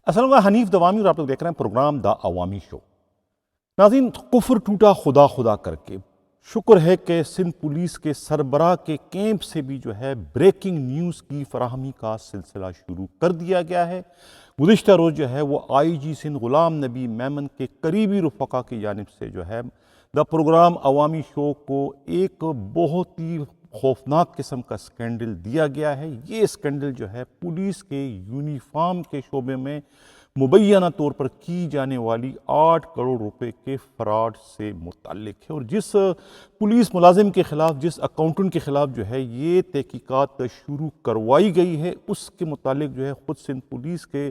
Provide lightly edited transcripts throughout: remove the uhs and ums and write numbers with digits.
السلام علیکم، حنیف دوامی اور آپ لوگ دیکھ رہے ہیں پروگرام دا عوامی شو۔ ناظرین، کفر ٹوٹا خدا خدا کر کے شکر ہے کہ سندھ پولیس کے سربراہ کے کیمپ سے بھی جو ہے بریکنگ نیوز کی فراہمی کا سلسلہ شروع کر دیا گیا ہے۔ گزشتہ روز جو ہے وہ آئی جی سندھ غلام نبی میمن کے قریبی رفقا کی جانب سے جو ہے دا پروگرام عوامی شو کو ایک بہت ہی خوفناک قسم کا اسکینڈل دیا گیا ہے۔ یہ اسکینڈل جو ہے پولیس کے یونیفارم کے شعبے میں مبینہ طور پر کی جانے والی 8 کروڑ روپے کے فراڈ سے متعلق ہے، اور جس پولیس ملازم کے خلاف، جس اکاؤنٹنٹ کے خلاف جو ہے یہ تحقیقات شروع کروائی گئی ہے، اس کے متعلق جو ہے خود سندھ پولیس کے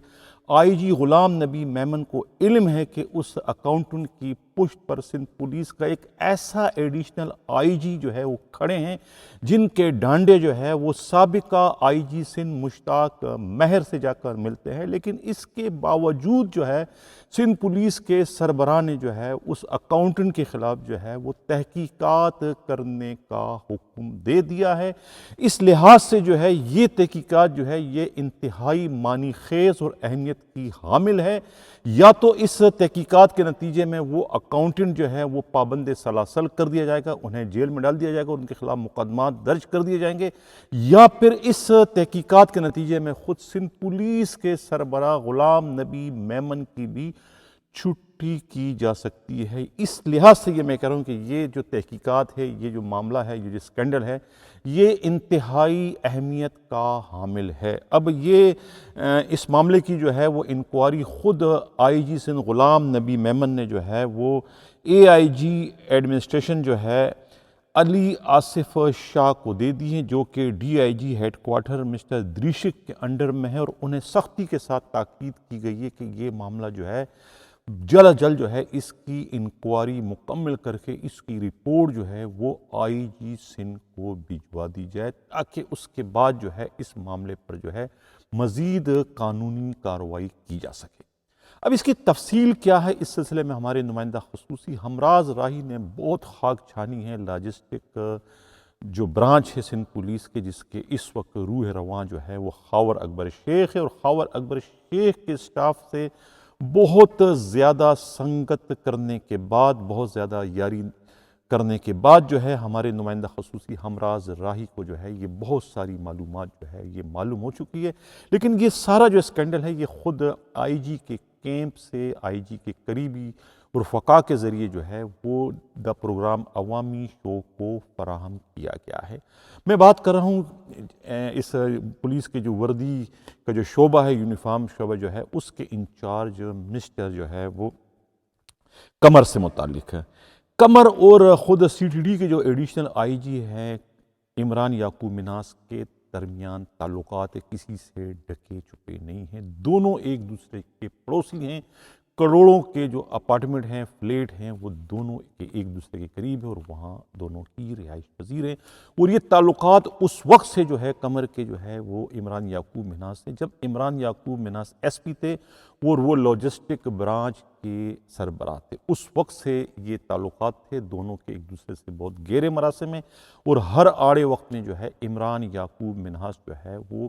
آئی جی غلام نبی میمن کو علم ہے کہ اس اکاؤنٹنٹ کی پشت پر سندھ پولیس کا ایک ایسا ایڈیشنل آئی جی جو ہے وہ کھڑے ہیں جن کے ڈانڈے جو ہے وہ سابقہ آئی جی سندھ مشتاق مہر سے جا کر ملتے ہیں، لیکن اس کے باوجود جو ہے سندھ پولیس کے سربراہ نے جو ہے اس اکاؤنٹنٹ کے خلاف جو ہے وہ تحقیقات کرنے کا حکم دے دیا ہے۔ اس لحاظ سے جو ہے یہ تحقیقات جو ہے یہ انتہائی معنی خیز اور اہمیت کی حامل ہے۔ یا تو اس تحقیقات کے نتیجے میں وہ اکاؤنٹنٹ جو ہے وہ پابند سلاسل کر دیا جائے گا، انہیں جیل میں ڈال دیا جائے گا، ان کے خلاف مقدمات درج کر دیے جائیں گے، یا پھر اس تحقیقات کے نتیجے میں خود سندھ پولیس کے سربراہ غلام نبی میمن کی بھی چھٹی کی جا سکتی ہے۔ اس لحاظ سے یہ میں کہہ رہا ہوں کہ یہ جو تحقیقات ہے، یہ جو معاملہ ہے، یہ جو اسکینڈل ہے، یہ انتہائی اہمیت کا حامل ہے۔ اب یہ اس معاملے کی جو ہے وہ انکوائری خود آئی جی سندھ غلام نبی میمن نے جو ہے وہ اے آئی جی ایڈمنسٹریشن جو ہے علی آصف شاہ کو دے دی ہیں، جو کہ D I G head quarter mister Dreshak کے انڈر میں ہے، اور انہیں سختی کے ساتھ تاکید کی گئی ہے کہ یہ معاملہ جو ہے جلد از جلد جو ہے اس کی انکوائری مکمل کر کے اس کی رپورٹ جو ہے وہ آئی جی سندھ کو بھجوا دی جائے، تاکہ اس کے بعد جو ہے اس معاملے پر جو ہے مزید قانونی کارروائی کی جا سکے۔ اب اس کی تفصیل کیا ہے، اس سلسلے میں ہمارے نمائندہ خصوصی ہمراز راہی نے بہت خاک چھانی ہے لاجسٹک جو برانچ ہے سندھ پولیس کے، جس کے اس وقت روح رواں جو ہے وہ خاور اکبر شیخ ہے، اور خاور اکبر شیخ کے سٹاف سے بہت زیادہ سنگت کرنے کے بعد، بہت زیادہ یاری کرنے کے بعد جو ہے ہمارے نمائندہ خصوصی ہمراز راہی کو جو ہے یہ بہت ساری معلومات جو ہے یہ معلوم ہو چکی ہے، لیکن یہ سارا جو اسکینڈل ہے یہ خود آئی جی کے کیمپ سے، آئی جی کے قریبی رفقا کے ذریعے جو ہے وہ دا پروگرام عوامی شو کو فراہم کیا گیا ہے۔ میں بات کر رہا ہوں اس پولیس کے جو وردی کا جو شعبہ ہے، یونیفارم شعبہ جو ہے، اس کے انچارج منسٹر جو ہے وہ قمر سے متعلق ہے۔ قمر اور خود سی ٹی ڈی کے جو ایڈیشنل آئی جی ہیں عمران یعقوب مناس کے درمیان تعلقات کسی سے ڈھکے چھپے نہیں ہیں، دونوں ایک دوسرے کے پڑوسی ہیں، کروڑوں کے جو اپارٹمنٹ ہیں، فلیٹ ہیں، وہ دونوں ایک دوسرے کے قریب ہیں اور وہاں دونوں کی رہائش پذیر ہیں، اور یہ تعلقات اس وقت سے جو ہے قمر کے جو ہے وہ عمران یعقوب مناس سے، جب عمران یعقوب مناس ایس پی تھے اور وہ لاجسٹک برانچ کے سربراہ تھے، اس وقت سے یہ تعلقات تھے دونوں کے ایک دوسرے سے بہت گہرے مراسم میں، اور ہر آڑے وقت میں جو ہے عمران یعقوب مناس جو ہے وہ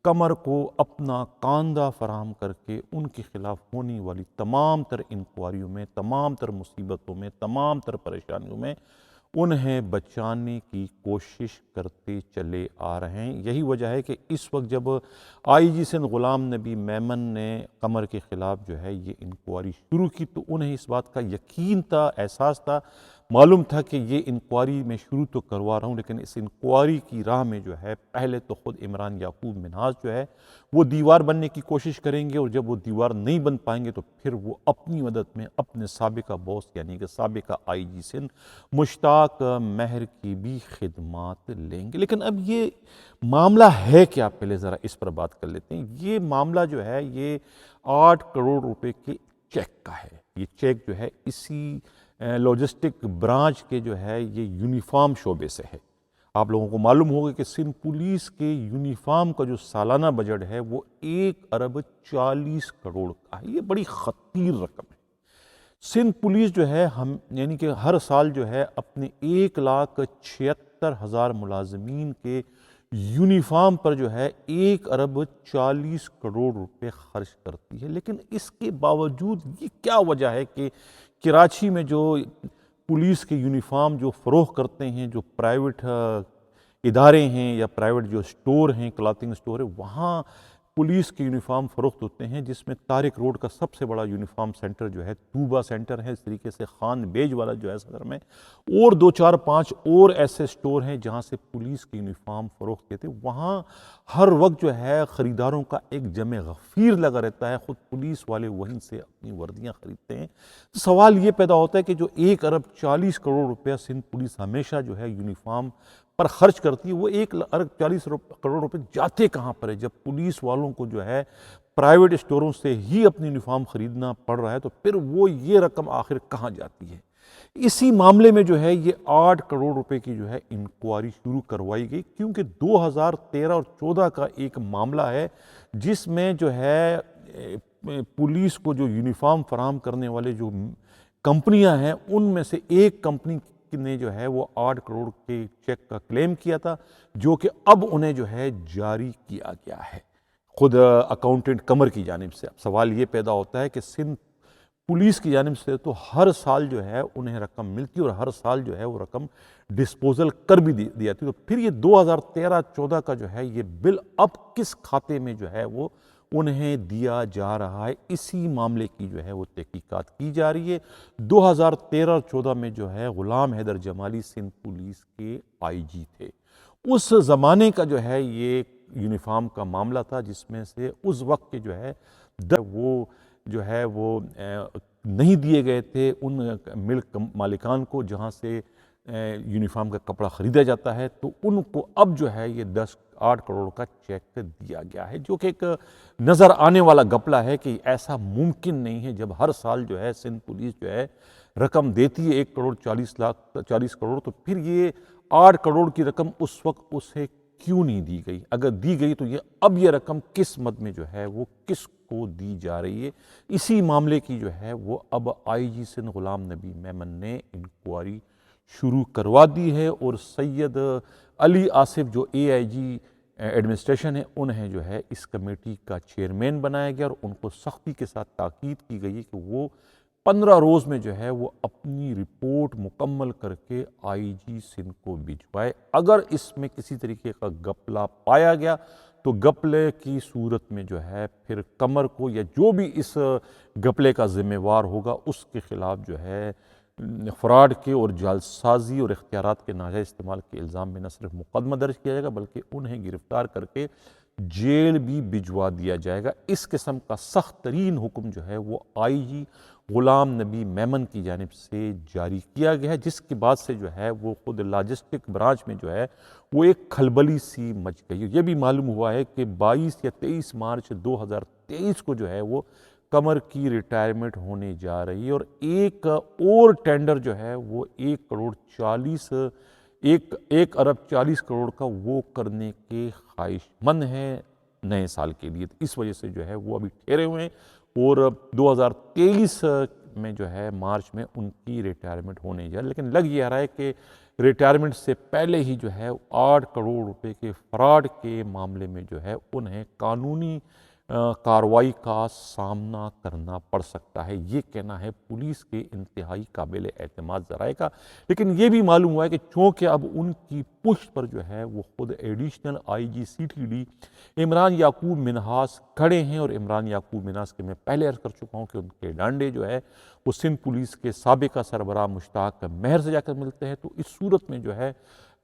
قمر کو اپنا کاندھا فراہم کر کے ان کے خلاف ہونے والی تمام تر انکوائریوں میں، تمام تر مصیبتوں میں، تمام تر پریشانیوں میں انہیں بچانے کی کوشش کرتے چلے آ رہے ہیں۔ یہی وجہ ہے کہ اس وقت جب آئی جی سندھ غلام نبی میمن نے قمر کے خلاف جو ہے یہ انکوائری شروع کی، تو انہیں اس بات کا یقین تھا، احساس تھا، معلوم تھا کہ یہ انکوائری میں شروع تو کروا رہا ہوں، لیکن اس انکوائری کی راہ میں جو ہے پہلے تو خود عمران یعقوب مناس جو ہے وہ دیوار بننے کی کوشش کریں گے، اور جب وہ دیوار نہیں بن پائیں گے تو پھر وہ اپنی مدد میں اپنے سابقہ باس یعنی کہ سابقہ آئی جی سندھ مشتاق مہر کی بھی خدمات لیں گے۔ لیکن اب یہ معاملہ ہے کیا، پہلے ذرا اس پر بات کر لیتے ہیں۔ یہ معاملہ جو ہے یہ 8 کروڑ روپے کے چیک کا ہے۔ یہ چیک جو ہے اسی لاجسٹک برانچ کے جو ہے یہ یونیفارم شعبے سے ہے۔ آپ لوگوں کو معلوم ہوگا کہ سندھ پولیس کے یونیفارم کا جو سالانہ بجٹ ہے وہ 1.40 ارب کا ہے۔ یہ بڑی خطیر رقم ہے۔ سندھ پولیس جو ہے یعنی کہ ہر سال جو ہے اپنے 1,76,000 ملازمین کے یونیفارم پر جو ہے 1 ارب 40 کروڑ روپے خرچ کرتی ہے۔ لیکن اس کے باوجود یہ کیا وجہ ہے کہ کراچی میں جو پولیس کے یونیفارم جو فروخت کرتے ہیں، جو پرائیویٹ ادارے ہیں یا پرائیویٹ جو سٹور ہیں، کلاتھنگ سٹور ہے، وہاں پولیس کے یونیفارم فروخت ہوتے ہیں، جس میں طارق روڈ کا سب سے بڑا یونیفارم سینٹر جو ہے طوبہ سینٹر ہے، اس طریقے سے خان بیج والا جو ہے صدر میں، اور 2 4 5 اور ایسے سٹور ہیں جہاں سے پولیس کے یونیفارم فروخت کیے تھے۔ وہاں ہر وقت جو ہے خریداروں کا ایک جمع غفیر لگا رہتا ہے، خود پولیس والے وہیں سے اپنی وردیاں خریدتے ہیں۔ تو سوال یہ پیدا ہوتا ہے کہ جو 1 ارب 40 کروڑ روپیہ سندھ پولیس ہمیشہ جو ہے یونیفارم پر خرچ کرتی ہے، وہ 1 ارب 40 کروڑ روپے جاتے کہاں پر ہے؟ جب پولیس والوں کو جو ہے پرائیویٹ اسٹوروں سے ہی اپنی یونیفارم خریدنا پڑ رہا ہے، تو پھر وہ یہ رقم آخر کہاں جاتی ہے؟ اسی معاملے میں جو ہے یہ 8 کروڑ روپے کی جو ہے انکوائری شروع کروائی گئی، کیونکہ 2013 اور 14 کا ایک معاملہ ہے جس میں جو ہے پولیس کو جو یونیفارم فراہم کرنے والے جو کمپنیاں ہیں، ان میں سے ایک کمپنی نے جو ہے وہ 8 کروڑ کے چیک کا کلیم کیا تھا، جو کہ اب انہیں جو ہے جاری کیا گیا ہے خود اکاؤنٹنٹ قمر کی جانب سے۔ اب سوال یہ پیدا ہوتا ہے کہ سندھ پولیس کی جانب سے تو ہر سال جو ہے انہیں رقم ملتی اور ہر سال جو ہے وہ رقم ڈسپوزل کر بھی دی جاتی، تو پھر یہ 2013-14 کا جو ہے یہ بل اب کس کھاتے میں جو ہے وہ انہیں دیا جا رہا ہے؟ اسی معاملے کی جو ہے وہ تحقیقات کی جا رہی ہے۔ 2013 اور 14 میں جو ہے غلام حیدر جمالی سندھ پولیس کے آئی جی تھے۔ اس زمانے کا جو ہے یہ یونیفارم کا معاملہ تھا، جس میں سے اس وقت کے جو ہے وہ نہیں دیے گئے تھے ان ملک مالکان کو جہاں سے یونیفارم کا کپڑا خریدا جاتا ہے، تو ان کو اب جو ہے یہ 8 کروڑ کا چیک دیا گیا ہے، جو کہ ایک نظر آنے والا گپلہ ہے کہ ایسا ممکن نہیں ہے۔ جب ہر سال جو ہے سندھ پولیس جو ہے رقم دیتی ہے 1 کروڑ 40 کروڑ، تو پھر یہ 8 کروڑ کی رقم اس وقت اسے کیوں نہیں دی گئی؟ اگر دی گئی تو اب یہ رقم کس مد میں جو ہے وہ کس کو دی جا رہی ہے؟ اسی معاملے کی جو ہے وہ اب آئی جی سندھ غلام نبی میمن نے انکوائری شروع کروا دی ہے، اور سید علی آصف جو اے آئی جی ایڈمنسٹریشن ہے، انہیں جو ہے اس کمیٹی کا چیئرمین بنایا گیا، اور ان کو سختی کے ساتھ تاکید کی گئی کہ وہ 15 روز میں جو ہے وہ اپنی رپورٹ مکمل کر کے آئی جی سندھ کو بھجوائے۔ اگر اس میں کسی طریقے کا گپلہ پایا گیا تو گپلے کی صورت میں جو ہے پھر قمر کو یا جو بھی اس گپلے کا ذمہ وار ہوگا اس کے خلاف جو ہے فراڈ کے اور جعلسازی اور اختیارات کے ناجائز استعمال کے الزام میں نہ صرف مقدمہ درج کیا جائے گا بلکہ انہیں گرفتار کر کے جیل بھی بھجوا دیا جائے گا۔ اس قسم کا سخت ترین حکم جو ہے وہ آئی جی غلام نبی میمن کی جانب سے جاری کیا گیا ہے، جس کے بعد سے جو ہے وہ خود لاجسٹک برانچ میں جو ہے وہ ایک کھلبلی سی مچ گئی۔ یہ بھی معلوم ہوا ہے کہ 22 یا 23 مارچ 2023 کو جو ہے وہ قمر کی ریٹائرمنٹ ہونے جا رہی ہے، اور ایک اور ٹینڈر جو ہے وہ 1 ارب 40 کروڑ کا وہ کرنے کے خواہش مند ہیں نئے سال کے لیے۔ اس وجہ سے جو ہے وہ ابھی ٹھہرے ہوئے ہیں، اور 2023 میں جو ہے مارچ میں ان کی ریٹائرمنٹ ہونے جا رہی ہے، لیکن لگ یہ رہا ہے کہ ریٹائرمنٹ سے پہلے ہی جو ہے 8 کروڑ روپے کے فراڈ کے معاملے میں جو ہے انہیں قانونی کارروائی کا سامنا کرنا پڑ سکتا ہے۔ یہ کہنا ہے پولیس کے انتہائی قابل اعتماد ذرائع کا، لیکن یہ بھی معلوم ہوا ہے کہ چونکہ اب ان کی پشت پر جو ہے وہ خود additional I G C T D Imran Yaqoob Minhas کھڑے ہیں، اور عمران یعقوب منہاس کے میں پہلے عرض کر چکا ہوں کہ ان کے ڈانڈے جو ہے وہ سندھ پولیس کے سابقہ سربراہ مشتاق مہر سے جا کر ملتے ہیں، تو اس صورت میں جو ہے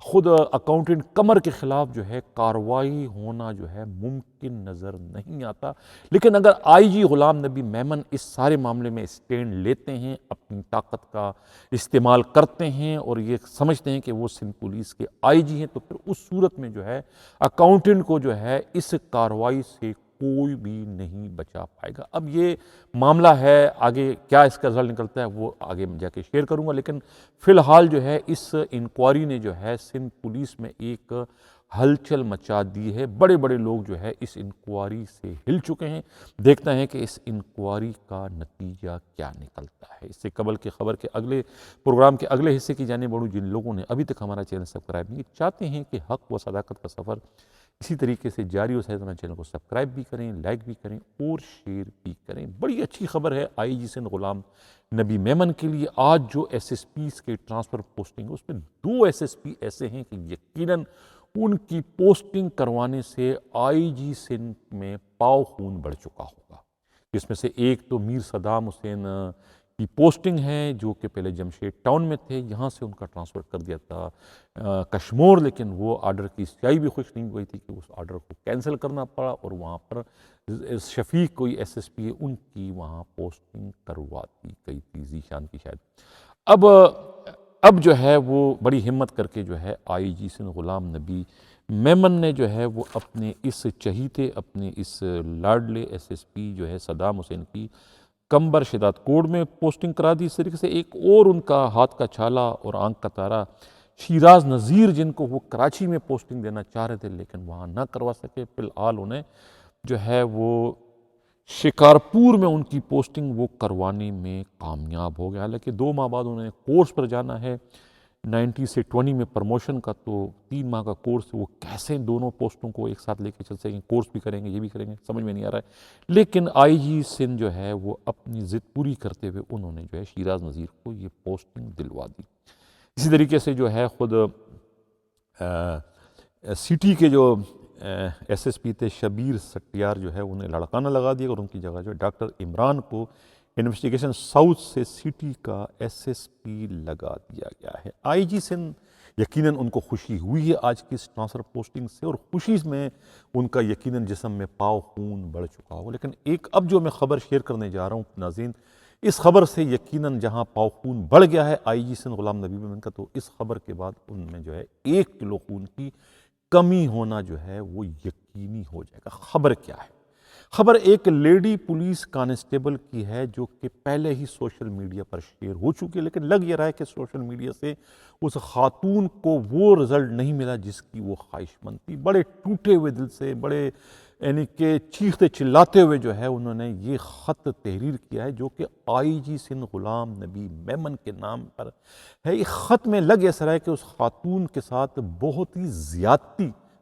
خود اکاؤنٹنٹ قمر کے خلاف جو ہے کارروائی ہونا جو ہے ممکن نظر نہیں آتا۔ لیکن اگر آئی جی غلام نبی میمن اس سارے معاملے میں اسٹینڈ لیتے ہیں، اپنی طاقت کا استعمال کرتے ہیں اور یہ سمجھتے ہیں کہ وہ سندھ پولیس کے آئی جی ہیں، تو پھر اس صورت میں جو ہے اکاؤنٹنٹ کو جو ہے اس کارروائی سے کوئی بھی نہیں بچا پائے گا۔ اب یہ معاملہ ہے، آگے کیا اس کا رزلٹ نکلتا ہے وہ آگے میں جا کے شیئر کروں گا، لیکن فی الحال جو ہے اس انکوائری نے جو ہے سندھ پولیس میں ایک ہلچل مچا دی ہے۔ بڑے بڑے لوگ جو ہے اس انکوائری سے ہل چکے ہیں۔ دیکھتے ہیں کہ اس انکوائری کا نتیجہ کیا نکلتا ہے۔ اس سے قبل کے خبر کے اگلے پروگرام کے اگلے حصے کی جانب بڑھوں، جن لوگوں نے ابھی تک ہمارا چینل سبسکرائب نہیں کیا، چاہتے ہیں کہ حق و صداقت کا سفر اسی طریقے سے جاری ہو، ساتھ چینل کو سبسکرائب بھی کریں، لائک بھی کریں اور شیئر بھی کریں۔ بڑی اچھی خبر ہے آئی جی سندھ غلام نبی میمن کے لیے۔ آج جو ایس ایس پیز کے ٹرانسفر پوسٹنگ، اس میں 2 ایس ایس پی ایسے ہیں کہ یقیناً ان کی پوسٹنگ کروانے سے آئی جی سندھ میں پاؤ خون بڑھ چکا ہوگا، جس میں سے ایک تو میر صدام حسین کی پوسٹنگ ہے، جو کہ پہلے جمشید ٹاؤن میں تھے، یہاں سے ان کا ٹرانسفر کر دیا تھا کشمور، لیکن وہ آرڈر کی سیائی بھی خوش نہیں ہوئی تھی کہ اس آرڈر کو کینسل کرنا پڑا اور وہاں پر شفیق کوئی ایس ایس پی ہے، ان کی وہاں پوسٹنگ کروا دی گئی تھی، ذیشان کی شاید۔ اب جو ہے وہ بڑی ہمت کر کے جو ہے آئی جی سندھ غلام نبی میمن نے جو ہے وہ اپنے اس چہیتے، اپنے اس لاڈلے ایس ایس پی جو ہے صدام حسین کی کمبر شداد کوٹ میں پوسٹنگ کرا دی۔ اس طریقے سے ایک اور ان کا ہاتھ کا چھالا اور آنکھ کا تارا شیراز نذیر، جن کو وہ کراچی میں پوسٹنگ دینا چاہ رہے تھے لیکن وہاں نہ کروا سکے، فی الحال انہیں جو ہے وہ شکارپور میں ان کی پوسٹنگ وہ کروانے میں کامیاب ہو گیا۔ حالانکہ 2 ماہ بعد انہیں کورس پر جانا ہے 90 سے 20 میں پروموشن کا، تو 3 ماہ کا کورس، وہ کیسے دونوں پوسٹوں کو ایک ساتھ لے کے چل سکیں، کورس بھی کریں گے یہ بھی کریں گے، سمجھ میں نہیں آ رہا ہے۔ لیکن آئی جی سندھ جو ہے وہ اپنی ضد پوری کرتے ہوئے انہوں نے جو ہے شیراز نذیر کو یہ پوسٹنگ دلوا دی۔ اسی طریقے سے جو ہے خود سٹی کے جو ایس ایس پی تھے شبیر سٹیار جو ہے انہیں لڑکانہ لگا دیا اور ان کی جگہ جو ہے ڈاکٹر عمران کو انویسٹیگیشن ساؤتھ سے سٹی کا ایس ایس پی لگا دیا گیا ہے۔ آئی جی سندھ یقیناً ان کو خوشی ہوئی ہے آج کی اس ٹرانسفر پوسٹنگ سے، اور خوشی میں ان کا یقیناً جسم میں پاؤ خون بڑھ چکا ہو۔ لیکن ایک اب جو میں خبر شیئر کرنے جا رہا ہوں ناظرین، اس خبر سے یقیناً جہاں پاؤ خون بڑھ گیا ہے آئی جی سندھ غلام نبی میمن کا، تو اس خبر کے بعد ان میں جو ہے 1 کلو خون کی کمی ہونا جو ہے وہ یقینی ہو جائے گا۔ خبر کیا ہے؟ خبر ایک لیڈی پولیس کانسٹیبل کی ہے، جو کہ پہلے ہی سوشل میڈیا پر شیئر ہو چکی ہے، لیکن لگ یہ رہا ہے کہ سوشل میڈیا سے اس خاتون کو وہ رزلٹ نہیں ملا جس کی وہ خواہش مند تھی۔ بڑے ٹوٹے ہوئے دل سے، بڑے یعنی کہ چیختے چلاتے ہوئے جو ہے انہوں نے یہ خط تحریر کیا ہے، جو کہ آئی جی سندھ غلام نبی میمن کے نام پر ہے۔ اس خط میں لگ ایسا رہا ہے کہ اس خاتون کے ساتھ بہت ہی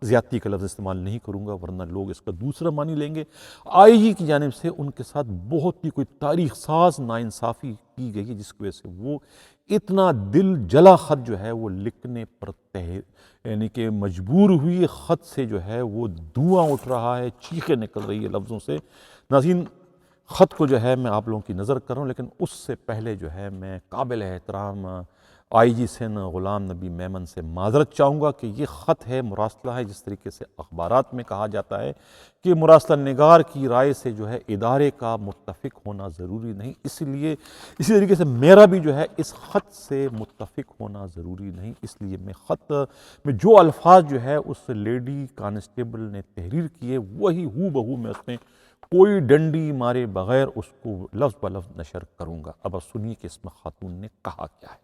زیادتی کا لفظ استعمال نہیں کروں گا ورنہ لوگ اس کا دوسرا معنی لیں گے، آئی جی کی جانب سے ان کے ساتھ بہت ہی کوئی تاریخ ساز ناانصافی کی گئی ہے، جس کی وجہ سے وہ اتنا دل جلا خط جو ہے وہ لکھنے پر یعنی کہ مجبور ہوئی۔ خط سے جو ہے وہ دھواں اٹھ رہا ہے، چیخیں نکل رہی ہے لفظوں سے۔ ناظرین، خط کو جو ہے میں آپ لوگوں کی نظر کر رہا ہوں، لیکن اس سے پہلے جو ہے میں قابل احترام آئی جی سندھ غلام نبی میمن سے معذرت چاہوں گا کہ یہ خط ہے، مراسلہ ہے، جس طریقے سے اخبارات میں کہا جاتا ہے کہ مراسلہ نگار کی رائے سے جو ہے ادارے کا متفق ہونا ضروری نہیں، اسی طریقے سے میرا بھی جو ہے اس خط سے متفق ہونا ضروری نہیں، اس لیے میں خط میں جو الفاظ جو ہے اس لیڈی کانسٹیبل نے تحریر کیے وہی ہو بہو میں اس میں کوئی ڈنڈی مارے بغیر اس کو لفظ بلفظ نشر کروں گا۔ اب سنیے کہ اس میں خاتون نے کہا کیا ہے۔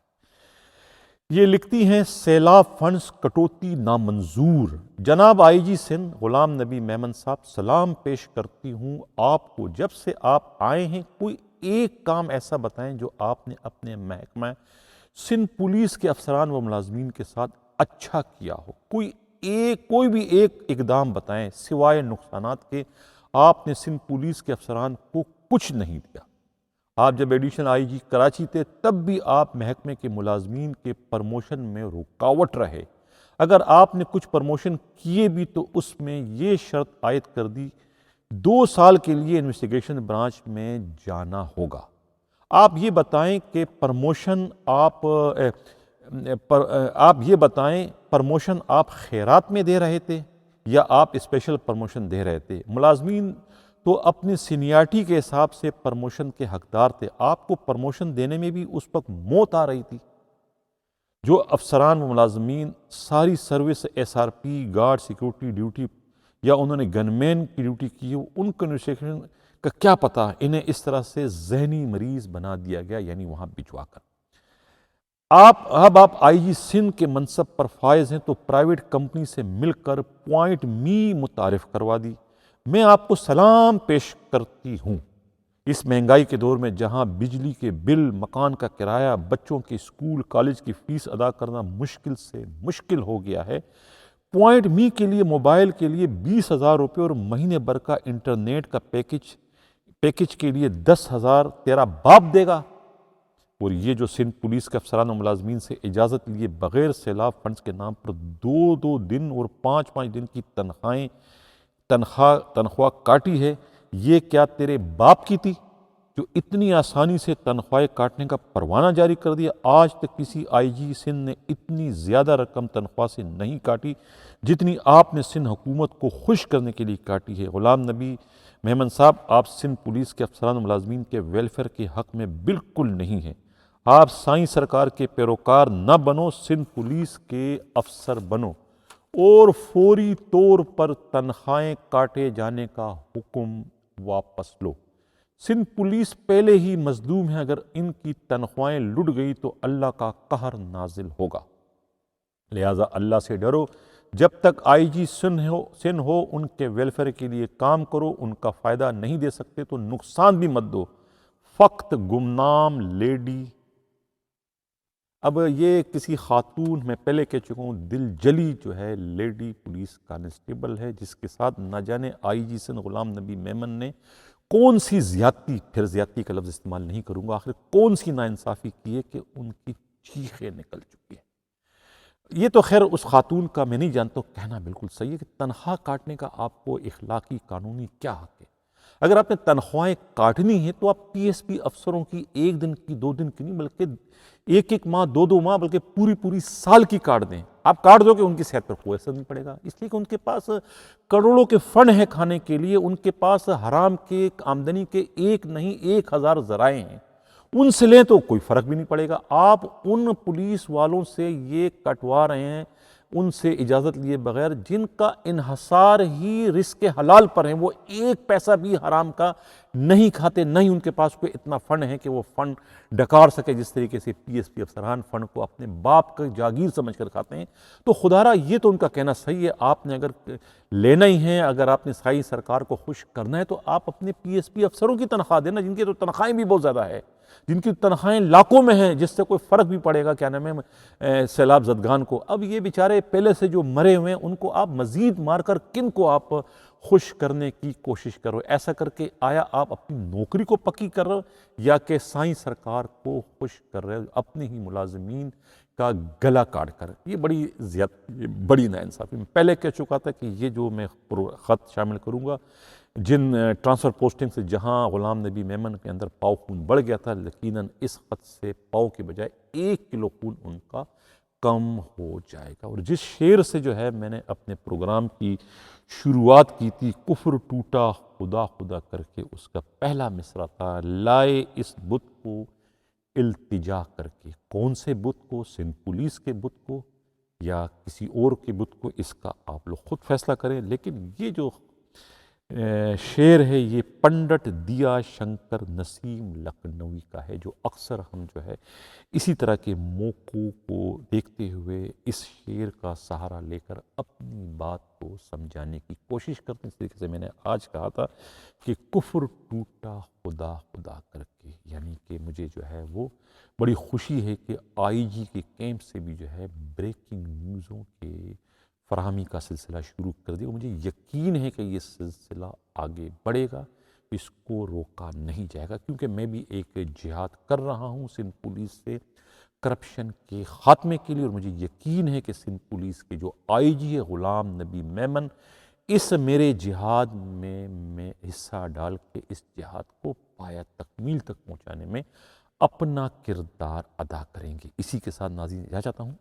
یہ لکھتی ہیں، سیلاب فنڈز کٹوتی نامنظور۔ جناب آئی جی سندھ غلام نبی میمن صاحب، سلام پیش کرتی ہوں آپ کو۔ جب سے آپ آئے ہیں کوئی ایک کام ایسا بتائیں جو آپ نے اپنے محکمہ سندھ پولیس کے افسران و ملازمین کے ساتھ اچھا کیا ہو۔ کوئی بھی ایک اقدام بتائیں سوائے نقصانات کے آپ نے سندھ پولیس کے افسران کو کچھ نہیں دیا۔ آپ جب ایڈیشنل آئی جی کراچی تھے تب بھی آپ محکمے کے ملازمین کے پرموشن میں رکاوٹ رہے۔ اگر آپ نے کچھ پرموشن کیے بھی تو اس میں یہ شرط عائد کر دی 2 سال کے لیے انویسٹیگیشن برانچ میں جانا ہوگا۔ آپ یہ بتائیں کہ پرموشن آپ خیرات میں دے رہے تھے یا آپ اسپیشل پرموشن دے رہے تھے؟ ملازمین تو اپنی سینیارٹی کے حساب سے پرموشن کے حقدار تھے، آپ کو پرموشن دینے میں بھی اس وقت موت آ رہی تھی۔ جو افسران و ملازمین ساری service S R P, guard, security duty یا انہوں نے گن مین کی ڈیوٹی کی ہے، ان کنورسیشن کا کیا پتہ انہیں اس طرح سے ذہنی مریض بنا دیا گیا، یعنی وہاں بھجوا کر۔ آپ آئی جی سندھ کے منصب پر فائز ہیں تو پرائیویٹ کمپنی سے مل کر پوائنٹ می متعارف کروا دی۔ میں آپ کو سلام پیش کرتی ہوں۔ اس مہنگائی کے دور میں جہاں بجلی کے بل، مکان کا کرایہ، بچوں کے اسکول کالج کی فیس ادا کرنا مشکل سے مشکل ہو گیا ہے، پوائنٹ می کے لیے موبائل کے لیے 20,000 روپے اور مہینے بھر کا انٹرنیٹ کا پیکج کے لیے 10,000 تیرا باپ دے گا۔ اور یہ جو سندھ پولیس کے افسران و ملازمین سے اجازت لیے بغیر سیلاب فنڈز کے نام پر 2 دن اور 5 دن کی تنخواہ کاٹی ہے، یہ کیا تیرے باپ کی تھی جو اتنی آسانی سے تنخواہیں کاٹنے کا پروانہ جاری کر دیا؟ آج تک کسی آئی جی سندھ نے اتنی زیادہ رقم تنخواہ سے نہیں کاٹی جتنی آپ نے سندھ حکومت کو خوش کرنے کے لیے کاٹی ہے۔ غلام نبی میمن صاحب، آپ سندھ پولیس کے افسران و ملازمین کے ویلفیئر کے حق میں بالکل نہیں ہیں۔ آپ سائیں سرکار کے پیروکار نہ بنو، سندھ پولیس کے افسر بنو اور فوری طور پر تنخواہیں کاٹے جانے کا حکم واپس لو۔ سندھ پولیس پہلے ہی مظلوم ہے، اگر ان کی تنخواہیں لٹ گئی تو اللہ کا قہر نازل ہوگا، لہٰذا اللہ سے ڈرو۔ جب تک آئی جی سندھ ہو ان کے ویلفیئر کے لیے کام کرو، ان کا فائدہ نہیں دے سکتے تو نقصان بھی مت دو۔ فقط گمنام لیڈی، اب یہ کسی خاتون، میں پہلے کہہ چکا ہوں، دل جلی جو ہے لیڈی پولیس کانسٹیبل ہے، جس کے ساتھ نہ جانے آئی جی سندھ غلام نبی میمن نے کون سی زیادتی، پھر زیادتی کا لفظ استعمال نہیں کروں گا، آخر کون سی ناانصافی کی ہے کہ ان کی چیخیں نکل چکی ہیں۔ یہ تو خیر اس خاتون کا میں نہیں جانتا، کہنا بالکل صحیح ہے کہ تنخواہ کاٹنے کا آپ کو اخلاقی قانونی کیا حق ہے؟ اگر آپ نے تنخواہیں کاٹنی ہیں تو آپ پی ایس پی افسروں کی 1 دن کی 2 دن کی نہیں، بلکہ 1 ماہ 2 ماہ بلکہ پوری سال کی کاٹ دیں۔ آپ کاٹ دو کہ ان کی صحت پر کوئی اثر نہیں پڑے گا، اس لیے کہ ان کے پاس کروڑوں کے فنڈ ہیں کھانے کے لیے، ان کے پاس حرام کے آمدنی کے 1 نہیں 1,000 ذرائع ہیں، ان سے لیں تو کوئی فرق بھی نہیں پڑے گا۔ آپ ان پولیس والوں سے یہ کٹوا رہے ہیں ان سے اجازت لیے بغیر جن کا انحصار ہی رزق حلال پر ہے، وہ 1 پیسہ بھی حرام کا نہیں کھاتے، نہ ہی ان کے پاس کوئی اتنا فنڈ ہے کہ وہ فنڈ ڈکار سکے جس طریقے سے پی ایس پی افسران فنڈ کو اپنے باپ کا جاگیر سمجھ کر کھاتے ہیں۔ تو خدارا یہ تو ان کا کہنا صحیح ہے، آپ نے اگر لینا ہی ہے، اگر آپ نے سائی سرکار کو خوش کرنا ہے تو آپ اپنے پی ایس پی افسروں کی تنخواہ دینا، جن کی تو تنخواہیں بھی بہت زیادہ ہے، جن کی تنخواہیں لاکھوں میں ہیں، جس سے کوئی فرق بھی پڑے گا کیا نام ہے سیلاب زدگان کو۔ اب یہ بیچارے پہلے سے جو مرے ہوئے ہیں ان کو آپ مزید مار کر کن کو آپ خوش کرنے کی کوشش کرو؟ ایسا کر کے آیا آپ اپنی نوکری کو پکی کر رہے ہو یا کہ سائیں سرکار کو خوش کر رہے ہو اپنے ہی ملازمین کا گلا کاٹ کر؟ یہ بڑی ناانصافی۔ میں پہلے کہہ چکا تھا کہ یہ جو میں خط شامل کروں گا جن ٹرانسفر پوسٹنگ سے جہاں غلام نبی میمن کے اندر پاؤ خون بڑھ گیا تھا، یقیناً اس خط سے پاؤ کے بجائے 1 کلو خون ان کا کم ہو جائے گا۔ اور جس شعر سے جو ہے میں نے اپنے پروگرام کی شروعات کی تھی، کفر ٹوٹا خدا خدا کر کے، اس کا پہلا مصرع تھا لائے اس بت کو التجا کر کے۔ کون سے بت کو؟ سندھ پولیس کے بت کو یا کسی اور کے بت کو؟ اس کا آپ لوگ خود فیصلہ کریں، لیکن یہ جو شعر ہے یہ پنڈت دیا شنکر نسیم لکھنوی کا ہے، جو اکثر ہم جو ہے اسی طرح کے موقعوں کو دیکھتے ہوئے اس شعر کا سہارا لے کر اپنی بات کو سمجھانے کی کوشش کرتے ہیں۔ اس طریقے سے میں نے آج کہا تھا کہ کفر ٹوٹا خدا خدا کر کے، یعنی کہ مجھے جو ہے وہ بڑی خوشی ہے کہ آئی جی کے کیمپ سے بھی جو ہے بریکنگ نیوزوں کے فراہمی کا سلسلہ شروع کر دیا۔ مجھے یقین ہے کہ یہ سلسلہ آگے بڑھے گا، اس کو روکا نہیں جائے گا، کیونکہ میں بھی ایک جہاد کر رہا ہوں سندھ پولیس سے کرپشن کے خاتمے کے لیے، اور مجھے یقین ہے کہ سندھ پولیس کے جو آئی جی ہے غلام نبی میمن اس میرے جہاد میں حصہ ڈال کے اس جہاد کو پایہ تکمیل تک پہنچانے میں اپنا کردار ادا کریں گے۔ اسی کے ساتھ ناظرین اجازت چاہتا ہوں۔